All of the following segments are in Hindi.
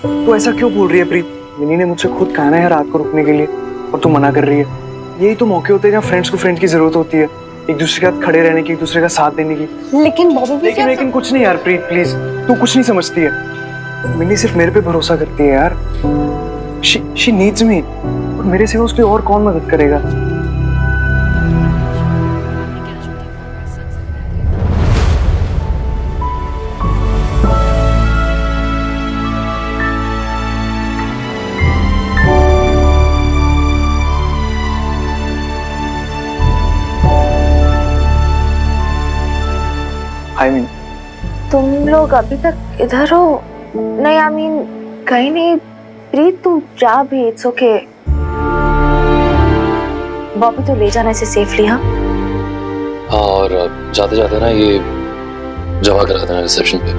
तू ऐसा क्यों बोल रही है प्रीत? मिनी ने मुझसे खुद कहा ना यार रात को रुकने के लिए, और तू मना कर रही है। यही तो मौके होते हैं जहाँ फ्रेंड्स को फ्रेंड की जरूरत होती है, एक दूसरे के साथ खड़े रहने की, एक दूसरे का साथ देने की। लेकिन बॉबी भी लेकिन कुछ नहीं यार प्रीत, प्लीज तू कुछ नहीं समझती है। मिनी सिर्फ मेरे पे भरोसा करती है यार। शी नीड्स मी, और मेरे सिवा उसकी और कौन मदद करेगा? हाय मिनी। तुम लोग अभी तक इधर हो? नहीं आई मीन कहीं नहीं। प्रीत तुम जा भी, इट्स ओके। बॉबी तो ले जाना इसे सेफली। हाँ और जाते जाते ना ये जमा करा देना रिसेप्शन पे।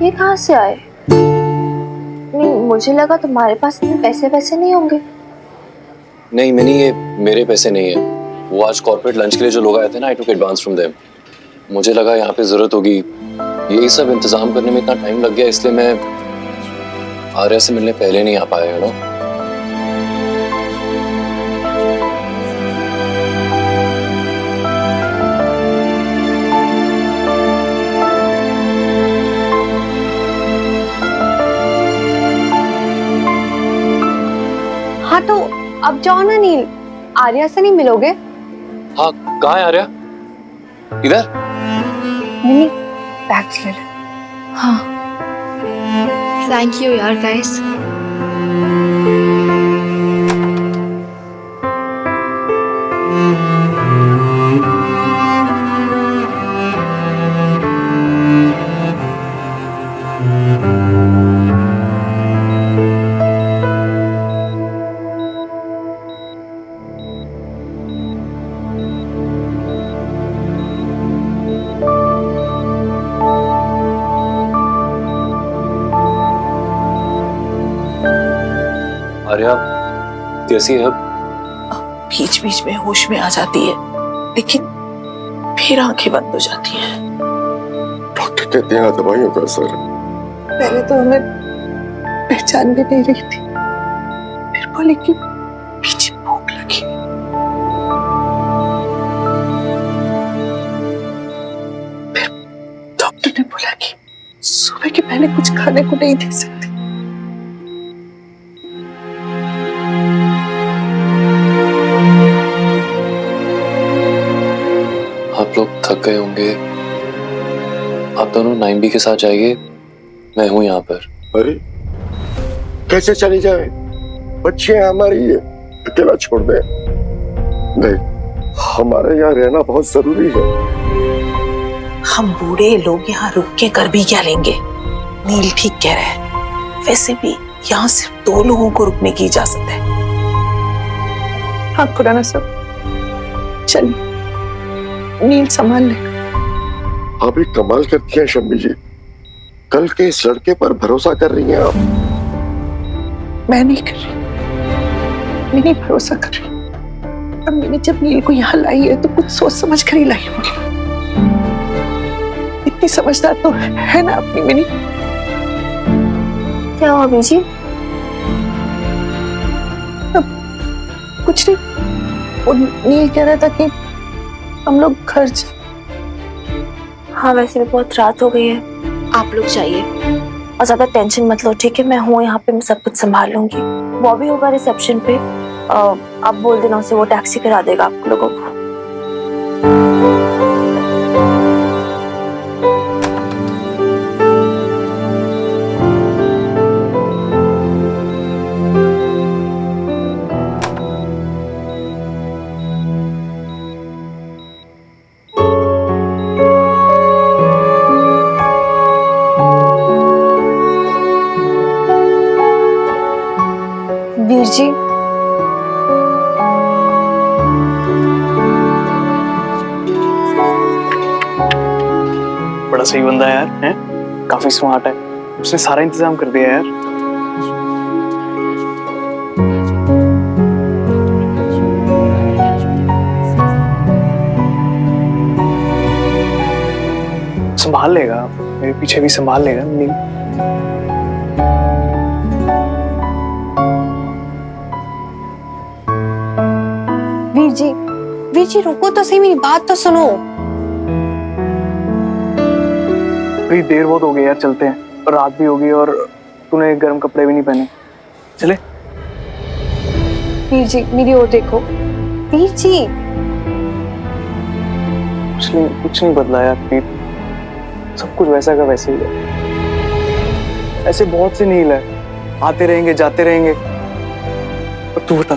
ये कहाँ से आए? नहीं मुझे लगा तुम्हारे पास इतने पैसे नहीं होंगे। नहीं मिनी, ये मेरे पैसे नहीं है। वो आज कॉर्पोरेट लंच के लिए जो लोग आए थे ना, आई टुक एडवांस फ्रॉम देम। मुझे लगा यहाँ पे जरूरत होगी, यही सब इंतजाम करने में इतना टाइम लग गया, इसलिए मैं आर्या से मिलने पहले नहीं आ पाया ना। हाँ तो अब जाओ ना नील, आर्या से नहीं मिलोगे? हाँ कहाँ है आर्या? इधर? मिनी बैग्स ले ले। हाँ थैंक यू यार गाइस। आर्या कैसी है अब? बीच बीच में होश में आ जाती है, लेकिन फिर आंखें बंद हो जाती हैं। डॉक्टर कहते हैं दवाइयों का असर। पहले तो हमें पहचान भी नहीं रही थी, फिर बोले कि पीछे भूख लगी। फिर डॉक्टर ने बोला कि सुबह के पहले कुछ खाने को नहीं दे सकते। आप लोग थक गए होंगे, आप दोनों 9B के साथ जाइए, मैं हूं यहाँ पर। अरे कैसे चली जाए? बच्चे हमारी है, अकेला छोड़ दे? नहीं, हमारे यहाँ रहना बहुत जरूरी है। हम बूढ़े लोग यहाँ रुक के कर भी क्या लेंगे? नील ठीक कह रहा है, वैसे भी यहाँ सिर्फ 2 लोगों को रुकने की इजाजत है। हाँ खुराना सब चलिए, नील संभाल ले। आप एक कमाल करती हैं शम्मी जी, कल के इस लड़के पर भरोसा कर रही हैं आप। मैं नहीं कर रही, मैं नहीं भरोसा कर रही। अब मैंने जब नील को यहाँ लाई है तो कुछ सोच समझ कर ही लाई होगी। इतनी समझदार तो है ना अपनी मिनी। क्या हुआ बीजी? कुछ नहीं, वो नील कह रहा था कि हम लोग घर हाँ वैसे भी बहुत रात हो गई है, आप लोग जाइए और ज्यादा टेंशन मत लो, ठीक है? मैं हूँ यहाँ पे, मैं सब कुछ संभाल लूंगी। बॉबी होगा रिसेप्शन पे, आप बोल देना उसे, वो टैक्सी करा देगा आप लोगों को। वीर जी बड़ा सही बंदा है यार, है काफी स्मार्ट है, उसने सारा इंतजाम कर दिया यार। संभाल लेगा, मेरे पीछे भी संभाल लेगा। नील वीर जी रुको तो सही, मेरी बात तो सुनो। प्रीत देर बहुत हो गई यार, चलते हैं। रात भी होगी और तूने गर्म कपड़े भी नहीं पहने। चले। वीर जी मेरी ओर देखो। वीर जी कुछ नहीं बदला यार प्रीत, सब कुछ वैसा का वैसे ही है। ऐसे बहुत से नील है, आते रहेंगे जाते रहेंगे। और तू बता,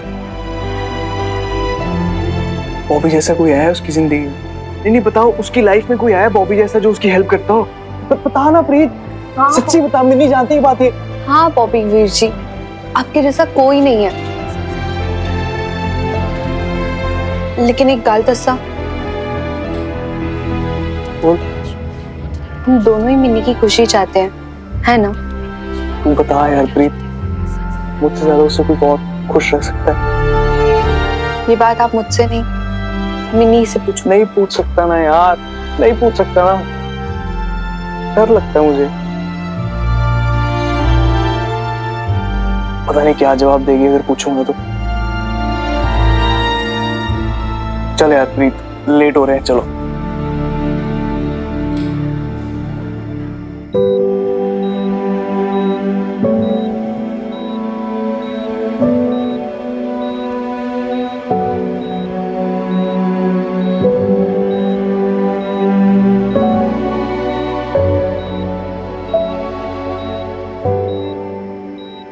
बॉबी जैसा कोई आया है उसकी जिंदगी में? नहीं बताओ, उसकी लाइफ में कोई आया बॉबी जैसा जो उसकी हेल्प करता हो? बता ना प्रीत, सच्ची बता, मैं नहीं जानती ये बात ये। हाँ बॉबी वीर जी, आपके जैसा कोई नहीं है। लेकिन एक गल दसा, हम दोनों ही मिन्नी की खुशी चाहते हैं, है ना? तू बता यार प्रीत, मुझसे ज्यादा उससे कोई बहुत खुश रह सकता है? ये बात आप मुझसे नहीं, मिन्नी से पूछो। नहीं पूछ सकता ना यार, नहीं पूछ सकता ना, डर लगता है मुझे। पता नहीं क्या जवाब देगी अगर पूछूंगा तो। चल यार प्रीत, लेट हो रहे हैं, चलो।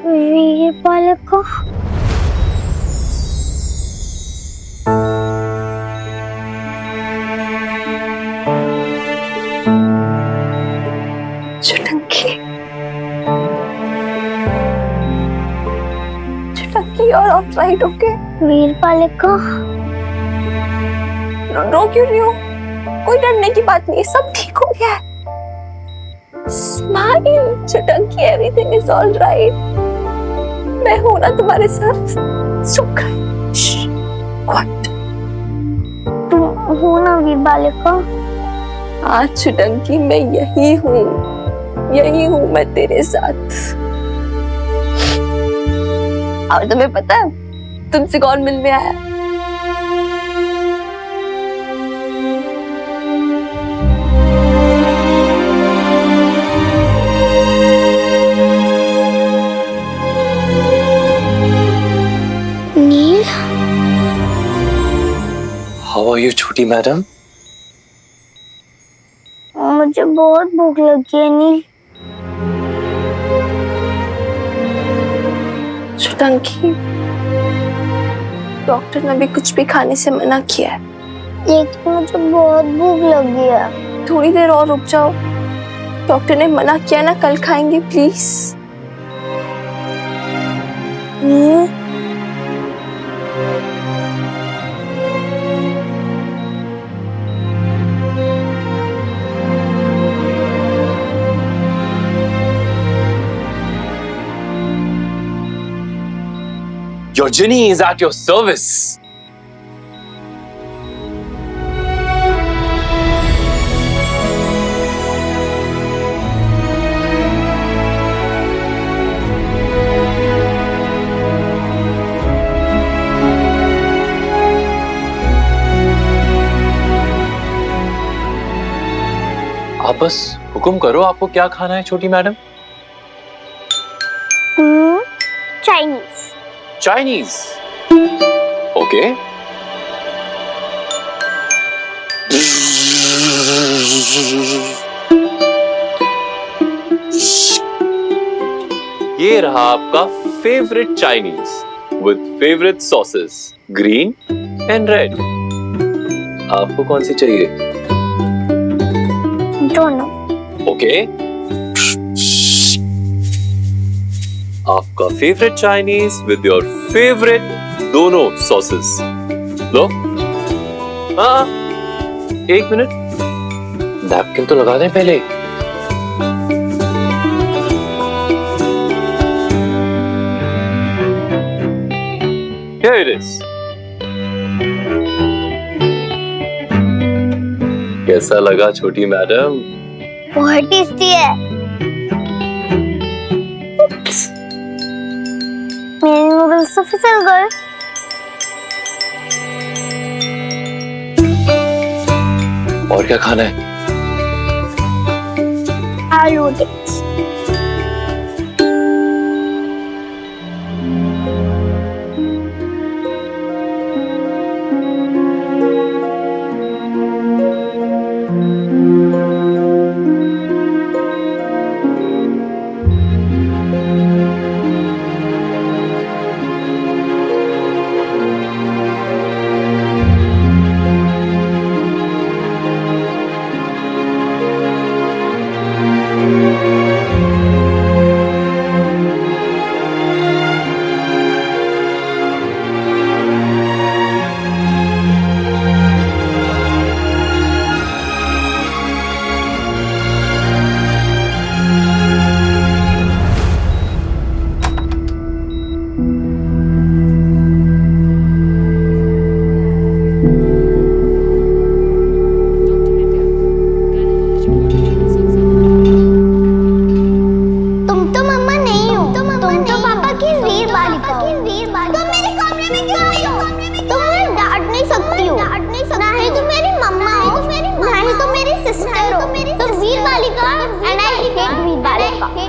वीरपाल को चुटकी और ऑफराइट होके वीरपाल को रो क्यों रही हो? कोई डरने की बात नहीं है, सब ठीक हो गया है। स्माइल चुटकी, एवरीथिंग इज ऑल राइट। मैं हूं ना तुम्हारे साथ। चुप कर। तुम हो ना वीरपाल को? हाँ चुटकी, मैं यही हूँ मैं तेरे साथ। और तुम्हें पता है तुमसे कौन मिलने आया? नील, हाउ आर यू छोटी मैडम? मुझे बहुत भूख लगी है नील। चुटकी, डॉक्टर ने भी कुछ भी खाने से मना किया है। लेकिन मुझे बहुत भूख लगी है। थोड़ी देर और रुक जाओ, डॉक्टर ने मना किया ना, कल खाएंगे please. Your genie is at your service. आप बस हुक्म करो, आपको क्या खाना है छोटी मैडम? चाइनीज। Chinese, okay. ये रहा आपका favourite Chinese with favourite sauces, green and red. आपको कौन सी चाहिए? दोनों। ओके। आपका favourite Chinese with your favourite दोनों सॉसेस। लो। हाँ, एक मिनट, नैपकिन तो लगा दें पहले। Here it is. कैसा लगा छोटी मैडम? बहुत टेस्टी है। मेरे नूडल्स तो फिसल गए। और क्या खाना है? आलू टिक्स।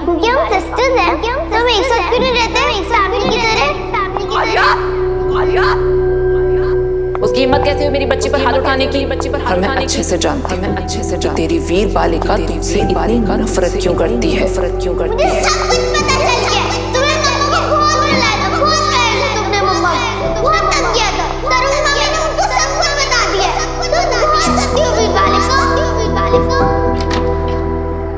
क्योंकि हम सिस्टर्स हैं, तो हम एक साथ क्यों नहीं रहते हैं, एक फैमिली की तरह। उसकी हिम्मत कैसे हुई मेरी बच्ची पर हाथ उठाने की? और मैं अच्छे से जानती हूँ तेरी वीर बालिका तुझसे इतनी नफरत क्यों करती है। मुझे सब कुछ पता चल गया। तुम्हें मम्मा को बहुत रुलाया था, बहुत प्यार से तुमने मम्मा को बहुत तंग किया था। तरुण मम्मी ने उनको सब कुछ बता दिया। तुम बहुत सती हो वीर बालिका।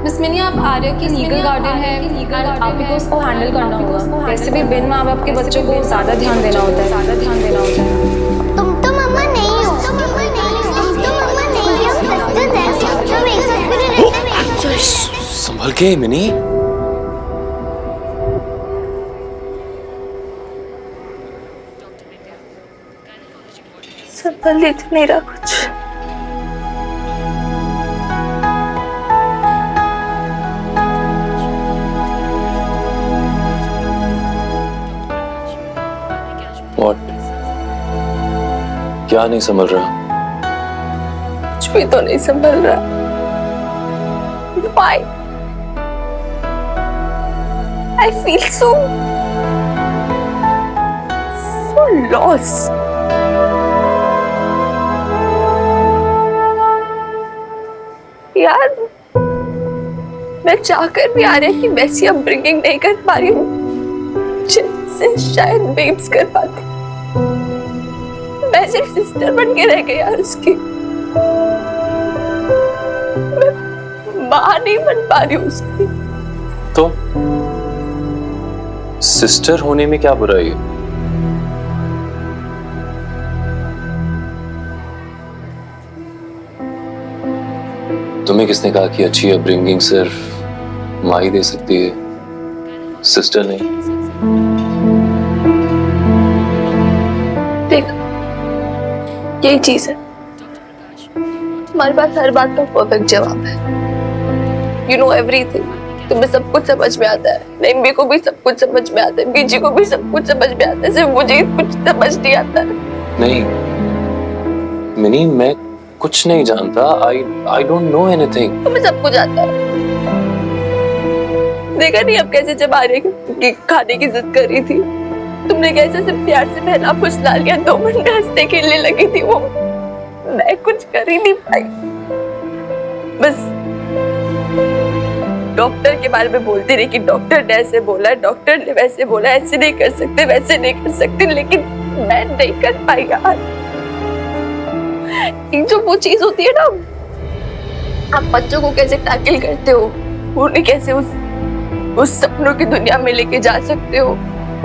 मिस मिनी, आप आर्या की लीगल गार्डियन है, आप ही को उसको हैंडल करना होगा। वैसे भी बिन माँ बाप के बच्चों को ज़्यादा ध्यान देना होता है। तुम तो मम्मा नहीं हो। तुम तो मम्मा नहीं हो। सिस्टर्स हैं, तुम एक साथ क्यों नहीं रहते हैं। संभल के मिनी। संभल तो नहीं रहा कुछ। What? क्या नहीं संभल रहा? कुछ भी तो नहीं संभल रहा। Why? I feel so lost. यार, मैं चाहकर भी आ रही कि वैसी अपब्रिंगिंग नहीं कर पा रही हूँ जिनसे शायद बेब्स कर पाती। मैं सिर्फ सिस्टर बन के रह गई यार उसकी। मैं माँ नहीं बन पा रही हूँ उसकी। तो सिस्टर होने में क्या बुराई है? तुम्हें किसने कहा कि अच्छी अपब्रिंगिंग सिर्फ माँ ही दे सकती है, सिस्टर नहीं? देख, यही चीज है, हमारे पास हर बात का परफेक्ट जवाब है। You know everything. तुम्हें सब कुछ समझ में आता है, निम्बी को भी सब कुछ समझ में आता है, बीजी को भी सब कुछ समझ में आता है, सिर्फ मुझे कुछ समझ नहीं आता है। नहीं मिनी, मैं कुछ नहीं जानता। I don't know anything. तुम्हें सब कुछ आता है। देखा नहीं अब कैसे जब आर्या की खाने की जिद कर रही थी, तुमने कैसे सिर्फ प्यार से पहला फुसला लिया, 2 मिनट हंसने खेलने लगी थी वो। मैं कुछ कर ही नहीं पाई, बस डॉक्टर के बारे में बोलती रही कि डॉक्टर ने ऐसे बोला, डॉक्टर ने वैसे बोला, ऐसे नहीं कर सकते, वैसे नहीं कर सकते, लेकिन मैं नहीं कर पाई यार। जो वो चीज होती है ना, आप बच्चों को कैसे टैकल करते हो, उन्हें कैसे उस सपनों की दुनिया में लेके जा सकते हो,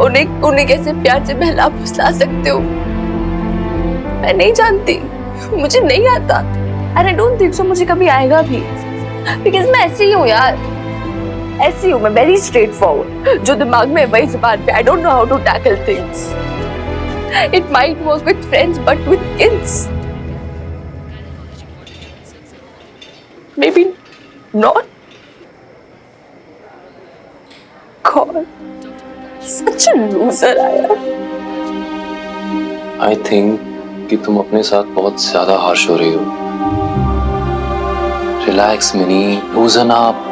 उन्हें कैसे प्यार से बहला फुसला सकते हो, मैं नहीं जानती, मुझे नहीं आता। And I don't think so मुझे कभी आएगा भी, because मैं ऐसी ही हूँ यार, ऐसी हूँ मैं, very straightforward, जो दिमाग में वही जुबान पे। I don't know how to tackle things. It might work with friends, but with kids, Not God, such a loser I am. I think कि तुम अपने साथ बहुत ज्यादा हार्श हो रही हो। Relax mini, लूजन up.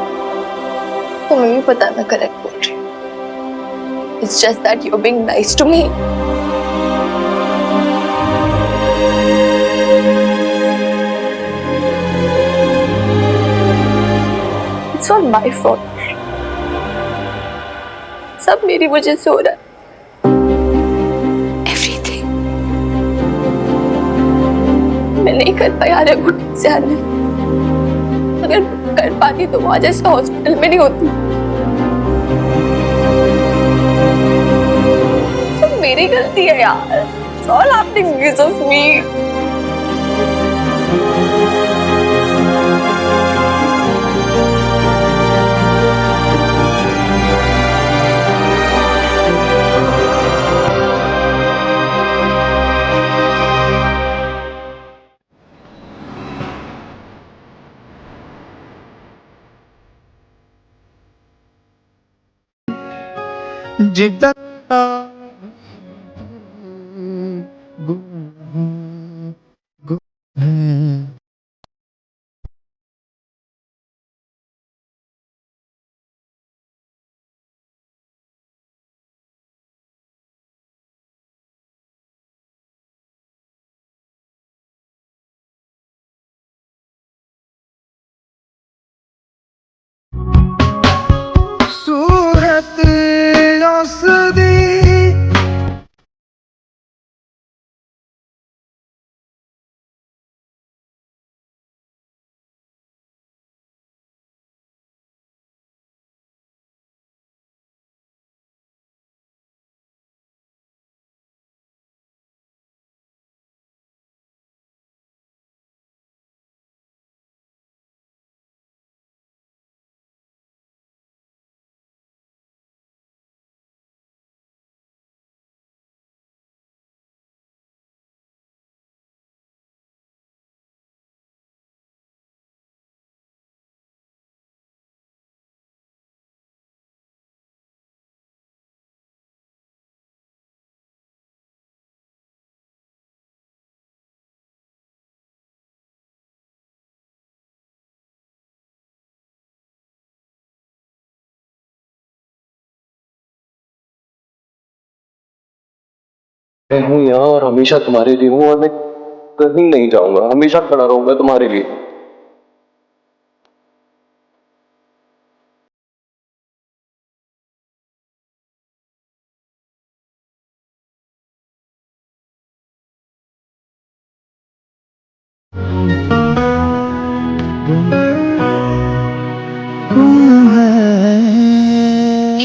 तुम्हें भी पता मैं करेक्ट बोल रही हूँ। It's just that you're being nice to me. It's all my fault. सब मेरी वजह से हो रहा है। Everything. मैं नहीं कर पाया रे घुटने से आने। अगर कर पाती तो आज ऐसे हॉस्पिटल में नहीं होती। सब मेरी गलती है यार। It's all happening because of me. जिद्दत सूरत औसदी मैं हूँ यहाँ और हमेशा तुम्हारे लिए हूँ और मैं कहीं नहीं जाऊंगा, हमेशा खड़ा रहूंगा तुम्हारे लिए।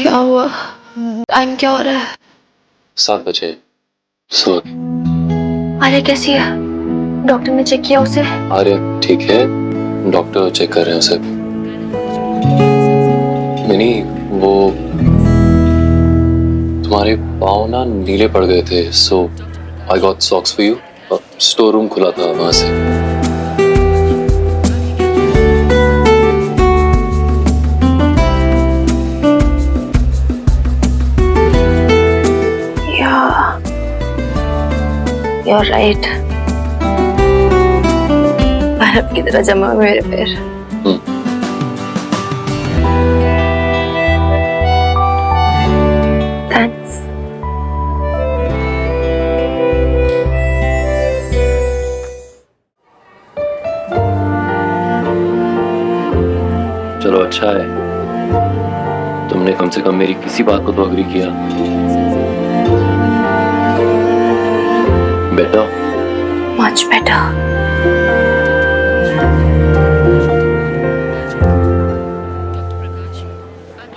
क्या हुआ? टाइम क्या हो रहा है? 7 बजे सो। आर्या कैसी है? डॉक्टर ने चेक किया उसे? आर्या ठीक है, डॉक्टर चेक कर रहे हैं उसे। मिनी, वो तुम्हारे पाँव ना नीले पड़ गए थे, so I got socks for you. Store room खुला था वहां से। You're right. बर्फ की तरह जमा हुए मेरे पैर। Thanks. चलो अच्छा है, तुमने कम से कम मेरी किसी बात को तो अग्री किया। Better, Much better.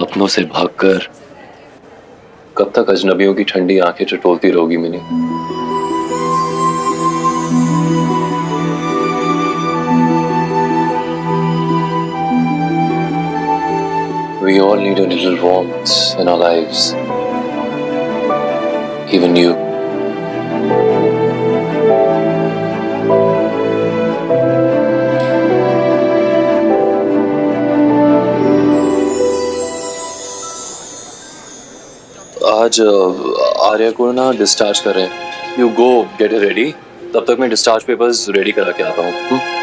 अपनों से भागकर कब तक अजनबियों की ठंडी आंखें टटोलती रहोगी mini? We all need a little warmth in our lives. Even you. आज आर्या को ना डिस्चार्ज कर रहे हैं। You go get it ready, तब तक मैं डिस्चार्ज पेपर्स रेडी करा के आता हूँ।